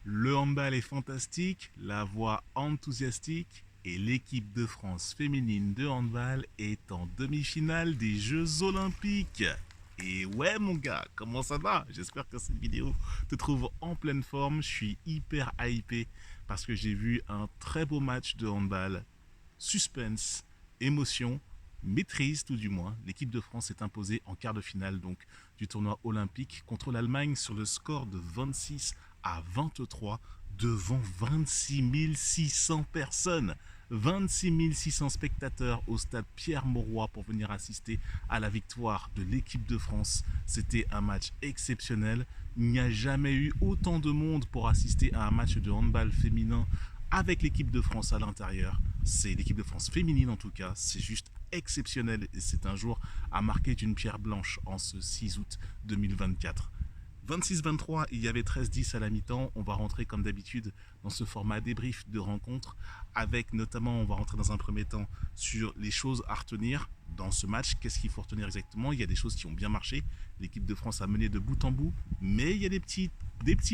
Le handball est fantastique, la voix enthousiastique et l'équipe de France féminine de handball est en demi-finale des Jeux Olympiques. Et ouais mon gars, comment ça va? J'espère que cette vidéo te trouve en pleine forme. Je suis hyper hypé parce que j'ai vu un très beau match de handball. Suspense, émotion, maîtrise tout du moins. L'équipe de France est imposée en quart de finale donc du tournoi olympique contre l'Allemagne sur le score de 26-23 devant 26 600 personnes. 26 600 spectateurs au stade Pierre-Mauroy pour venir assister à la victoire de l'équipe de France. C'était un match exceptionnel. Il n'y a jamais eu autant de monde pour assister à un match de handball féminin avec l'équipe de France à l'intérieur. C'est l'équipe de France féminine en tout cas. C'est juste exceptionnel et c'est un jour à marquer d'une pierre blanche en ce 6 août 2024. 26-23, il y avait 13-10 à la mi-temps. On va rentrer comme d'habitude dans ce format débrief de rencontre avec notamment, on va rentrer dans un premier temps sur les choses à retenir dans ce match. Qu'est-ce qu'il faut retenir exactement? Il y a des choses qui ont bien marché. L'équipe de France a mené de bout en bout, mais il y a des petits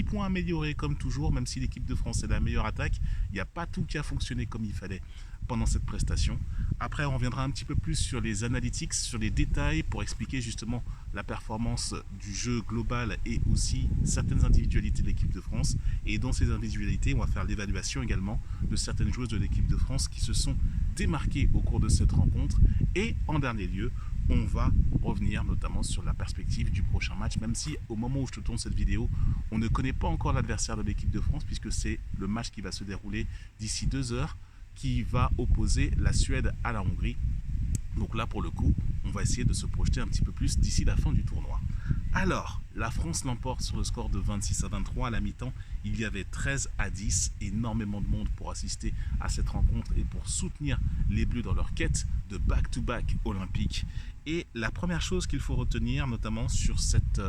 points à améliorer comme toujours, même si l'équipe de France est la meilleure attaque. Il n'y a pas tout qui a fonctionné comme il fallait pendant cette prestation. Après, on reviendra un petit peu plus sur les analytics, sur les détails pour expliquer justement la performance du jeu global et aussi certaines individualités de l'équipe de France. Et dans ces individualités, on va faire l'évaluation également de certaines joueuses de l'équipe de France qui se sont démarquées au cours de cette rencontre. Et en dernier lieu, on va revenir notamment sur la perspective du prochain match, même si au moment où je te tourne cette vidéo, on ne connaît pas encore l'adversaire de l'équipe de France puisque c'est le match qui va se dérouler d'ici 2 heures qui va opposer la Suède à la Hongrie. Donc là, pour le coup, on va essayer de se projeter un petit peu plus d'ici la fin du tournoi. Alors, la France l'emporte sur le score de 26-23 à la mi-temps. Il y avait 13-10, énormément de monde pour assister à cette rencontre et pour soutenir les Bleus dans leur quête de back-to-back olympique. Et la première chose qu'il faut retenir, notamment sur cette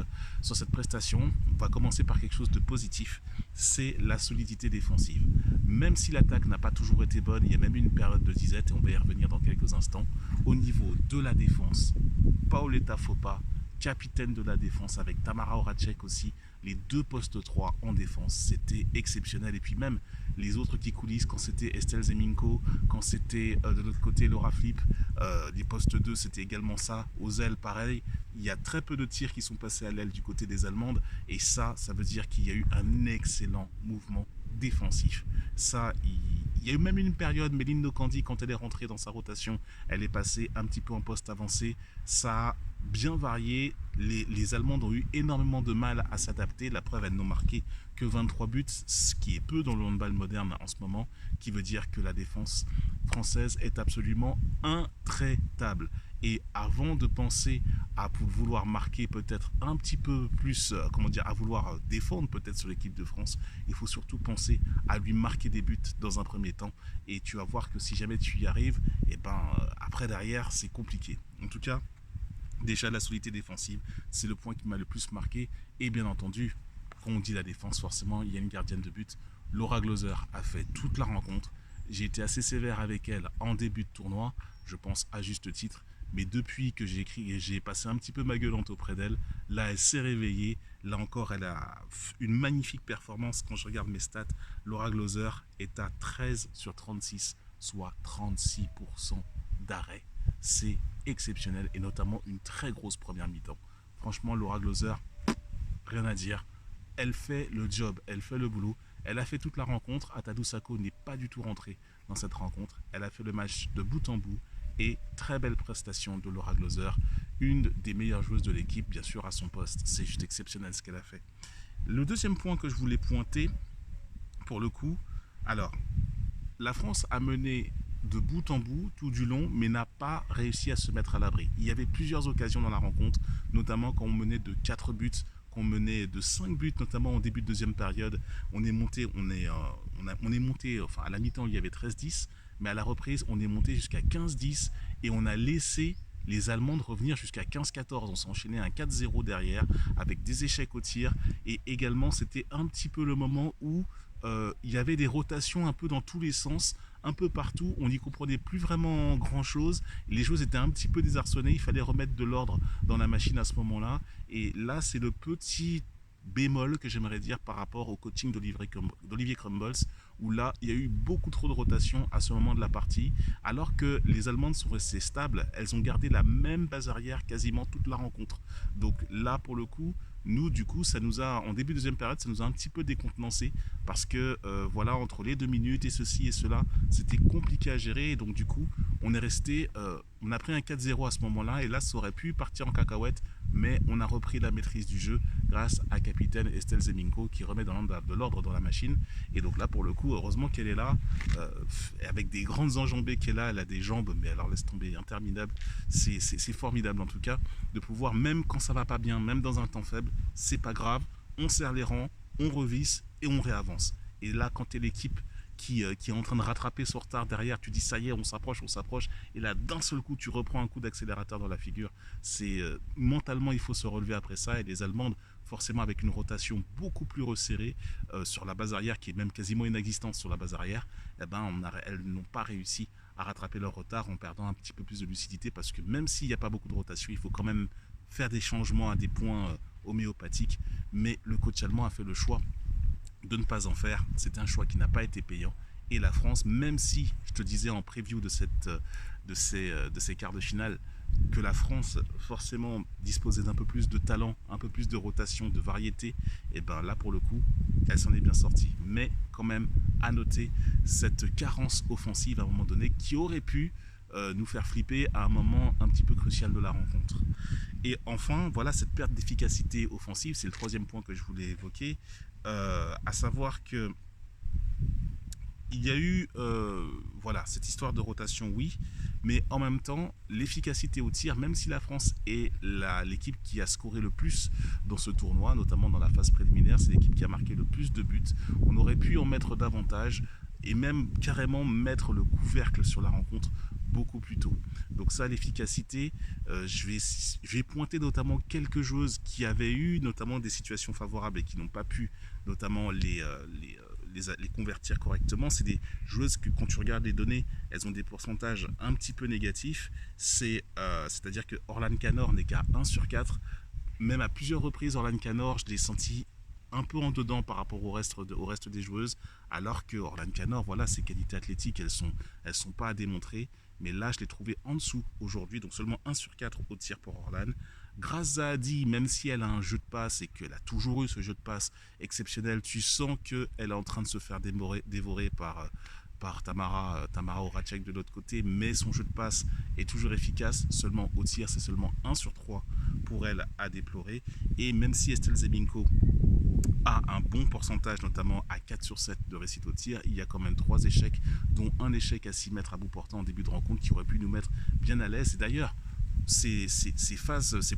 prestation, on va commencer par quelque chose de positif, c'est la solidité défensive. Même si l'attaque n'a pas toujours été bonne, il y a même eu une période de disette, et on va y revenir dans quelques instants, au niveau de la défense, Paoletta Fopa, capitaine de la défense, avec Tamara Horacek aussi, les deux postes 3 en défense, c'était exceptionnel. Et puis même les autres qui coulissent, quand c'était Estelle Zeminko, quand c'était de l'autre côté Laura Flip, les postes 2 c'était également ça, aux ailes pareil, il y a très peu de tirs qui sont passés à l'aile du côté des Allemandes, et ça veut dire qu'il y a eu un excellent mouvement défensif. Ça, il y a eu même une période, Méline Nokandi, quand elle est rentrée dans sa rotation, elle est passée un petit peu en poste avancé. Ça a bien varié. Les Allemandes ont eu énormément de mal à s'adapter. La preuve, elles n'ont marqué que 23 buts, ce qui est peu dans le handball moderne en ce moment, qui veut dire que la défense française est absolument intraitable. Et avant de penser à vouloir marquer peut-être un petit peu plus, à vouloir défendre peut-être sur l'équipe de France, il faut surtout penser à lui marquer des buts dans un premier temps. Et tu vas voir que si jamais tu y arrives, et après derrière, c'est compliqué. En tout cas, déjà la solidité défensive, c'est le point qui m'a le plus marqué. Et bien entendu, quand on dit la défense, forcément, il y a une gardienne de but. Laura Gloser a fait toute la rencontre. J'ai été assez sévère avec elle en début de tournoi, je pense à juste titre. Mais depuis que j'ai passé un petit peu ma gueulante auprès d'elle, là elle s'est réveillée. Là encore, elle a une magnifique performance. Quand je regarde mes stats, Laura Gloser est à 13 sur 36, soit 36% d'arrêt. C'est exceptionnel et notamment une très grosse première mi-temps. Franchement, Laura Gloser, rien à dire. Elle fait le job, elle fait le boulot. Elle a fait toute la rencontre. Atadou Sako n'est pas du tout rentré dans cette rencontre. Elle a fait le match de bout en bout. Et très belle prestation de Laura Gloser, une des meilleures joueuses de l'équipe, bien sûr, à son poste. C'est juste exceptionnel ce qu'elle a fait. Le deuxième point que je voulais pointer, pour le coup, alors, la France a mené de bout en bout, tout du long, mais n'a pas réussi à se mettre à l'abri. Il y avait plusieurs occasions dans la rencontre, notamment quand on menait de 4 buts, qu'on menait de 5 buts, notamment en début de deuxième période. On est monté, enfin à la mi-temps il y avait 13-10, mais à la reprise on est monté jusqu'à 15-10 et on a laissé les Allemandes revenir jusqu'à 15-14. On s'est enchaîné un 4-0 derrière avec des échecs au tir et également c'était un petit peu le moment où il y avait des rotations un peu dans tous les sens, un peu partout, on n'y comprenait plus vraiment grand chose, les choses étaient un petit peu désarçonnées, il fallait remettre de l'ordre dans la machine à ce moment-là, et là c'est le petit bémol que j'aimerais dire par rapport au coaching d'Olivier Crumbles, où là, il y a eu beaucoup trop de rotation à ce moment de la partie, alors que les Allemandes sont restées stables, elles ont gardé la même base arrière quasiment toute la rencontre. Donc là, pour le coup, nous, du coup, ça nous a, en début de deuxième période, ça nous a un petit peu décontenancé parce que, voilà, entre les 2 minutes et ceci et cela, c'était compliqué à gérer. Et donc, du coup, on est resté, on a pris un 4-0 à ce moment-là. Et là, ça aurait pu partir en cacahuète, mais on a repris la maîtrise du jeu grâce à capitaine Estelle Zeminko qui remet de l'ordre dans la machine. Et donc là, pour le coup, heureusement qu'elle est là, avec des grandes enjambées qu'elle a. Elle a des jambes, mais alors laisse tomber, interminables. C'est formidable en tout cas de pouvoir, même quand ça va pas bien, même dans un temps faible, c'est pas grave, on serre les rangs, on revisse et on réavance. Et là, quand tu es l'équipe qui est en train de rattraper son retard derrière, tu dis ça y est, on s'approche, et là d'un seul coup tu reprends un coup d'accélérateur dans la figure. C'est mentalement il faut se relever après ça, et les Allemandes forcément avec une rotation beaucoup plus resserrée sur la base arrière qui est même quasiment inexistante sur la base arrière, eh ben elles n'ont pas réussi à rattraper leur retard en perdant un petit peu plus de lucidité, parce que même s'il n'y a pas beaucoup de rotation, il faut quand même faire des changements à des points homéopathiques, mais le coach allemand a fait le choix de ne pas en faire. C'est un choix qui n'a pas été payant. Et la France, même si je te disais en preview de ces quarts de finale que la France forcément disposait d'un peu plus de talent, un peu plus de rotation, de variété, et ben là pour le coup, elle s'en est bien sortie. Mais quand même, à noter cette carence offensive à un moment donné qui aurait pu nous faire flipper à un moment un petit peu crucial de la rencontre. Et enfin, voilà, cette perte d'efficacité offensive, c'est le troisième point que je voulais évoquer, à savoir que il y a eu voilà, cette histoire de rotation, oui, mais en même temps, l'efficacité au tir, même si la France est l'équipe qui a scoré le plus dans ce tournoi, notamment dans la phase préliminaire, c'est l'équipe qui a marqué le plus de buts, on aurait pu en mettre davantage et même carrément mettre le couvercle sur la rencontre beaucoup plus tôt. Donc ça, l'efficacité, je vais pointer notamment quelques joueuses qui avaient eu notamment des situations favorables et qui n'ont pas pu notamment les convertir correctement. C'est des joueuses que quand tu regardes les données, elles ont des pourcentages un petit peu négatifs. C'est-à-dire que Orlan Canor n'est qu'à 1 sur 4. Même à plusieurs reprises, Orlan Canor, je l'ai senti un peu en dedans par rapport au reste des joueuses, alors que Orlan Canor, voilà, ses qualités athlétiques, elles sont pas à démontrer. Mais là, je l'ai trouvé en dessous aujourd'hui, donc seulement 1 sur 4 au tir pour Orlan. Grâce à Adi, même si elle a un jeu de passe et qu'elle a toujours eu ce jeu de passe exceptionnel, tu sens qu'elle est en train de se faire dévorer par Tamara Horacek de l'autre côté, mais son jeu de passe est toujours efficace. Seulement au tir, c'est seulement 1 sur 3 pour elle à déplorer. Et même si Estelle Zeminko a un bon pourcentage, notamment à 4 sur 7 de réussite au tir, il y a quand même 3 échecs, dont un échec à 6 mètres à bout portant en début de rencontre qui aurait pu nous mettre bien à l'aise. Et d'ailleurs, ces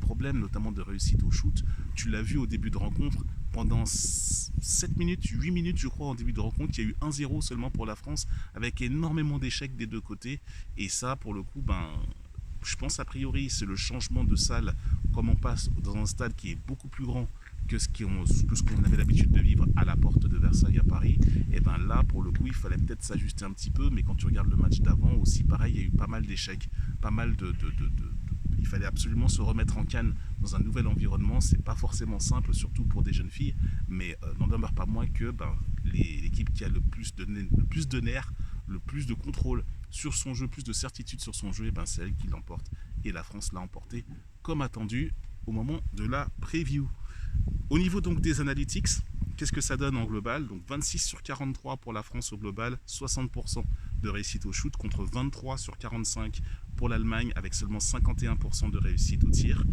problèmes, notamment de réussite au shoot, tu l'as vu au début de rencontre, pendant 7 minutes, 8 minutes je crois en début de rencontre, il y a eu 1-0 seulement pour la France, avec énormément d'échecs des deux côtés. Et ça, pour le coup, je pense a priori, c'est le changement de salle, comme on passe dans un stade qui est beaucoup plus grand que ce qu'on avait l'habitude de vivre à la porte de Versailles à Paris. Et bien là, pour le coup, il fallait peut-être s'ajuster un petit peu, mais quand tu regardes le match d'avant aussi, pareil, il y a eu pas mal d'échecs, pas mal il fallait absolument se remettre en canne dans un nouvel environnement. C'est pas forcément simple, surtout pour des jeunes filles, mais n'en demeure pas moins que l'équipe qui a le plus de nerfs, le plus de contrôle sur son jeu, plus de certitude sur son jeu, c'est elle qui l'emporte. Et la France l'a emporté comme attendu au moment de la preview. Au niveau donc des analytics, qu'est-ce que ça donne en global? Donc 26 sur 43 pour la France au global, 60% de réussite au shoot contre 23 sur 45 pour l'Allemagne avec seulement 51% de réussite au tir.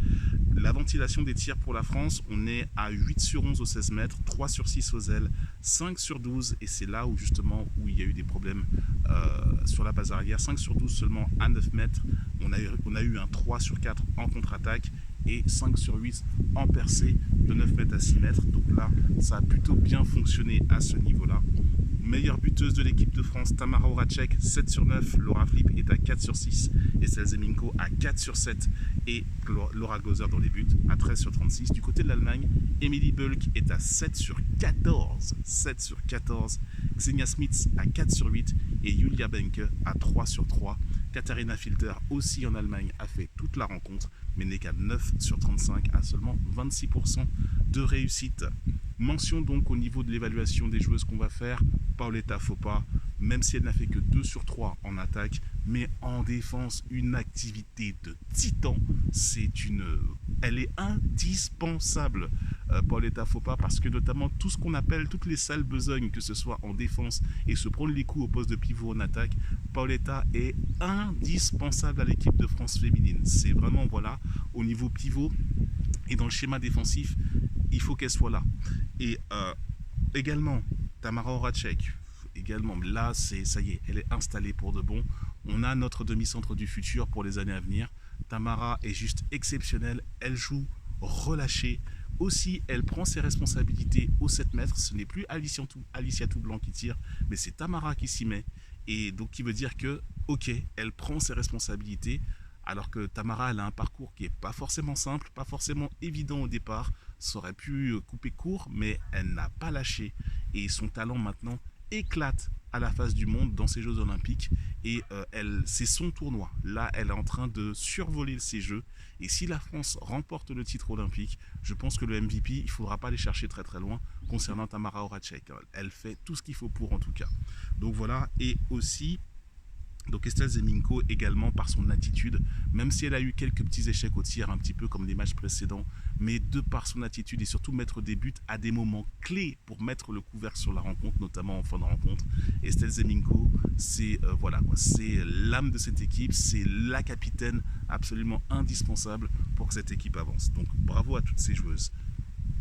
La ventilation des tirs pour la France, on est à 8 sur 11 au 16 mètres, 3 sur 6 aux ailes, 5 sur 12, et c'est là où justement où il y a eu des problèmes sur la base arrière, 5 sur 12 seulement à 9 mètres, on a eu un 3 sur 4 en contre-attaque et 5 sur 8 en percée de 9 mètres à 6 mètres. Donc là, ça a plutôt bien fonctionné à ce niveau-là. Meilleure buteuse de l'équipe de France, Tamara Horacek, 7 sur 9. Laura Flip est à 4 sur 6. Estelle Zeminko à 4 sur 7. Et Laura Gloser dans les buts à 13 sur 36. Du côté de l'Allemagne, Emily Bulk est à 7 sur 14. 7 sur 14. Xenia Smits à 4 sur 8. Et Julia Benke à 3 sur 3. Katharina Filter, aussi en Allemagne, a fait toute la rencontre, mais n'est qu'à 9 sur 35, à seulement 26% de réussite. Mention donc au niveau de l'évaluation des joueuses qu'on va faire. Paoletta Fopa, même si elle n'a fait que 2 sur 3 en attaque, mais en défense, une activité de titan. Elle est indispensable, Paoletta Fopa, parce que notamment tout ce qu'on appelle toutes les sales besognes, que ce soit en défense et se prendre les coups au poste de pivot en attaque, Paoletta est indispensable à l'équipe de France féminine. C'est vraiment, voilà, au niveau pivot et dans le schéma défensif, il faut qu'elle soit là. Et également, Tamara Horacek, également, là, ça y est, elle est installée pour de bon. On a notre demi-centre du futur pour les années à venir. Tamara est juste exceptionnelle, elle joue relâchée. Aussi, elle prend ses responsabilités au 7 mètres. Ce n'est plus Alicia Toublanc qui tire, mais c'est Tamara qui s'y met. Et donc, qui veut dire que, ok, elle prend ses responsabilités, alors que Tamara, elle a un parcours qui n'est pas forcément simple, pas forcément évident au départ. Ça aurait pu couper court, mais elle n'a pas lâché. Et son talent maintenant éclate à la face du monde dans ces Jeux Olympiques. Et c'est son tournoi. Là, elle est en train de survoler ces Jeux. Et si la France remporte le titre olympique, je pense que le MVP, il ne faudra pas aller chercher très très loin concernant Tamara Horacek. Elle fait tout ce qu'il faut pour, en tout cas. Donc voilà, et aussi... Donc Estelle Zeminko également par son attitude, même si elle a eu quelques petits échecs au tir un petit peu comme les matchs précédents, mais de par son attitude et surtout mettre des buts à des moments clés pour mettre le couvercle sur la rencontre, notamment en fin de rencontre. Estelle Zeminko, c'est c'est l'âme de cette équipe, c'est la capitaine absolument indispensable pour que cette équipe avance. Donc bravo à toutes ces joueuses.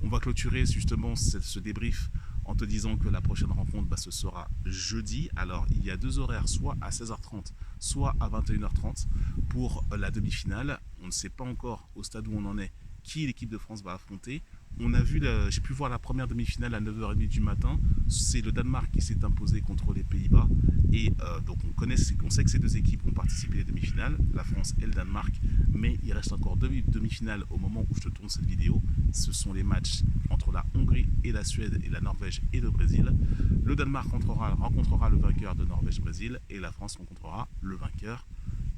On va clôturer justement ce débrief en te disant que la prochaine rencontre, ce sera jeudi. Alors, il y a 2 horaires, soit à 16h30, soit à 21h30 pour la demi-finale. On ne sait pas encore au stade où on en est qui l'équipe de France va affronter. On a vu, j'ai pu voir la première demi-finale à 9h30 du matin. C'est le Danemark qui s'est imposé contre les Pays-Bas. Et donc on sait que ces 2 équipes vont participer à les demi-finales, la France et le Danemark. Mais il reste encore 2 demi-finales au moment où je te tourne cette vidéo. Ce sont les matchs entre la Hongrie et la Suède et la Norvège et le Brésil. Le Danemark rencontrera le vainqueur de Norvège-Brésil et la France rencontrera le vainqueur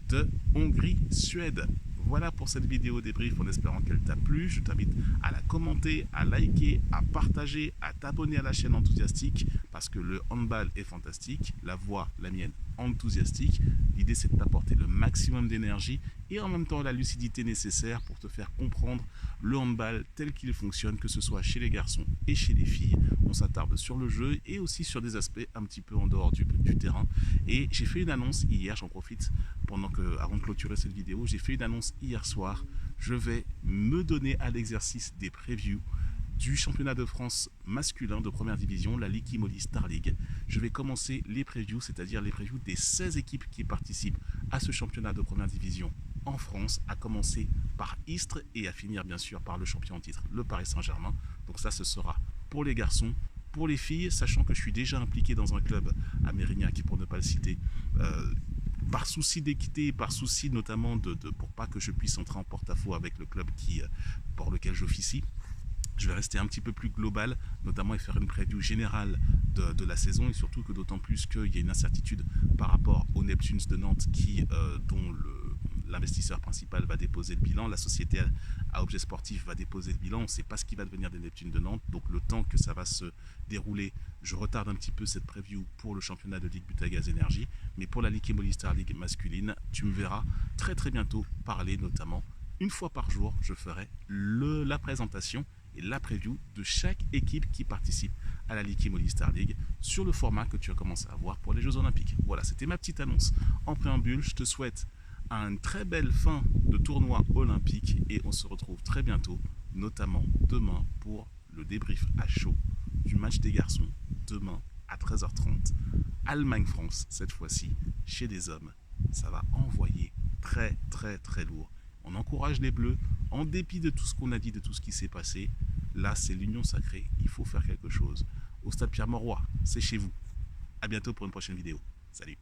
de Hongrie-Suède. Voilà pour cette vidéo débrief en espérant qu'elle t'a plu. Je t'invite à la commenter, à liker, à partager, à t'abonner à la chaîne Enthousiastique parce que le handball est fantastique, la voix, la mienne, enthousiastique. L'idée c'est de t'apporter le maximum d'énergie et en même temps la lucidité nécessaire pour te faire comprendre le handball tel qu'il fonctionne, que ce soit chez les garçons et chez les filles. On s'attarde sur le jeu et aussi sur des aspects un petit peu en dehors du terrain. Et j'ai fait une annonce hier, j'en profite avant de clôturer cette vidéo, j'ai fait une annonce hier soir. Je vais me donner à l'exercice des previews du championnat de France masculin de première division, la Ligue Imoli Star League. Je vais commencer les previews, c'est-à-dire les previews des 16 équipes qui participent à ce championnat de première division en France, à commencer par Istres et à finir bien sûr par le champion en titre, le Paris Saint-Germain. Donc ça, ce sera pour les garçons. Pour les filles, sachant que je suis déjà impliqué dans un club à Mérignac, pour ne pas le citer, par souci d'équité, par souci notamment pour pas que je puisse entrer en porte-à-faux avec le club pour lequel j'officie, je vais rester un petit peu plus global, notamment et faire une preview générale de la saison, et surtout que d'autant plus qu'il y a une incertitude par rapport aux Neptunes de Nantes dont l'investisseur principal va déposer le bilan, la société à objet sportif va déposer le bilan, on ne sait pas ce qui va devenir des Neptunes de Nantes, donc le temps que ça va se dérouler, je retarde un petit peu cette preview pour le championnat de Ligue Butagaz Énergie, mais pour la Ligue Imoli Star League masculine, tu me verras très très bientôt parler, notamment une fois par jour, je ferai la présentation et la preview de chaque équipe qui participe à la Ligue Imoli Star League sur le format que tu as commencé à voir pour les Jeux Olympiques. Voilà, c'était ma petite annonce en préambule. Je te souhaite une très belle fin de tournoi olympique et on se retrouve très bientôt, notamment demain pour le débrief à chaud du match des garçons, demain à 13h30. Allemagne-France, cette fois-ci, chez des hommes. Ça va envoyer très très très lourd. On encourage les Bleus, en dépit de tout ce qu'on a dit, de tout ce qui s'est passé. Là, c'est l'union sacrée, il faut faire quelque chose. Au stade Pierre-Mauroy, c'est chez vous. A bientôt pour une prochaine vidéo. Salut.